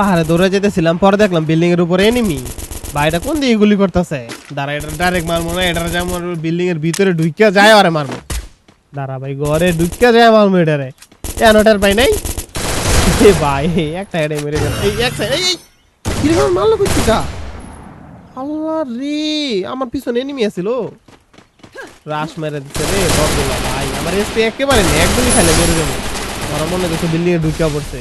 পাহাড়ে দৌড়ে যেতেছিলাম, পরে দেখলাম বিল্ডিং এর উপরে এনিমি। ভাইটা কোন দিকে গুলি করতেছে? দাঁড়া, এটা ডাইরেক্ট মারবো না, এটা যেমন বিল্ডিং এর ভিতরে ঢুকিয়া যায় আরে মারবো। দাঁড়া ভাই, ঘরে ঢুকিয়া যায় মারবো এটারে। এনোটার পাই নাই ভাই, একটা হেডে মেরে গেল। এই এক সাইড, এই কিরকম মারলো কইছিটা? আল্লাহ রে, আমার পিছনে এনিমি আছিল, রাশ মেরে দিচ্ছে রে বড়গুলা। ভাই আমার এসপি একেবারে নেই, একদমই খাইলে মেরে দেবো। আমার মনে হচ্ছে বিল্ডিং এ ঢুকিয়া পড়ছে।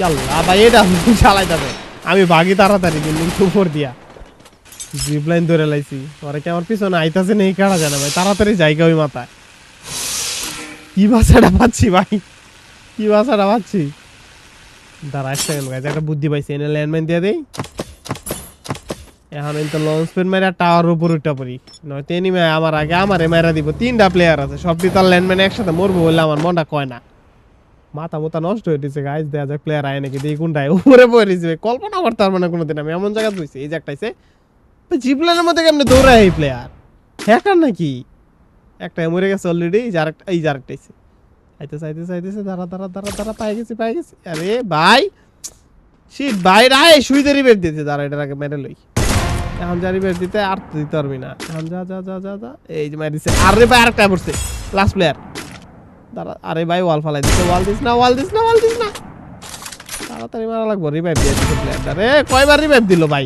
আল্লাহ ভাই, এটা চালাই যাবে। আমি ভাগি তাড়াতাড়ি বিল্ডিং উপর দিয়া, জিপ লাইন ধরে লাইছি। ওরা কি আমার পিছনে আইতাছে নেই কারা জানে ভাই, তাড়াতাড়ি জায়গা ওই মাথায়। কি ভাষাটা পাচ্ছি ভাই, কি ভাষাটা পাচ্ছি। দাঁড়া এক সেকেন্ড গাইজ, একটা বুদ্ধি পাইছি, এনে ল্যান্ডমাইন দিয়ে দেই। এখন তো লঞ্চ প্যাড মেরা টাওয়ার উপর উঠা পড়ি, নয়তো এনিমে আমার আগে আমারে মেরা দিব। 3টা প্লেয়ার আছে, সবটি তার ল্যান্ডম্যান একসাথে মরবো বলে আমার মনটা কয় না। মাথা মোতা নষ্ট হয়ে দিচ্ছে গাইজ। দেখা যাক প্লেয়ার আয় নাকি, দেখি কোনটায় উপরে পড়ে যাবে। কল্পনা করতে পারবো না কোনোদিন আমি এমন জায়গা বুঝছি। এই যে একটাইছে জিপলাইনের মধ্যে কেমনে দৌড়ায় এই প্লেয়ার, হ্যাকার নাকি? একটা মরে গেছে অলরেডি, এই যে আরেকটাইছে। আইতেছে আইতেছে আইতেছে, দাঁড়া দাঁড়া দাঁড়া দাঁড়া, পাই গেছি পাই গেছি। আরে ভাই শিট ভাই, রায় সুইতে রিবেট দিতে। দাঁড়া, এটার আগে মেরে লই। এখন যা রিবেট দিতে আর তো দিতে পারবি না। এখন যা যা যা যা যা, এই যে মারি দিছে। আরে ভাই আরেকটা পড়ছে, লাস্ট প্লেয়ার। দাঁড়া, আরে ভাই ওয়াল ফালাই দিছে। ওয়াল দিস না, ওয়াল দিস না, ওয়াল দিস না, তাড়াতাড়ি মারা লাগবো। রিভাইভ দিয়ে দিছে প্লেয়ারটা রে, কয়বার রিভাইভ দিল ভাই।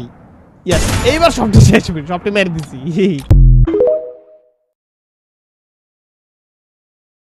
ইয়াস, এইবার সবটি শেষ, সবটি মেরে দিছি।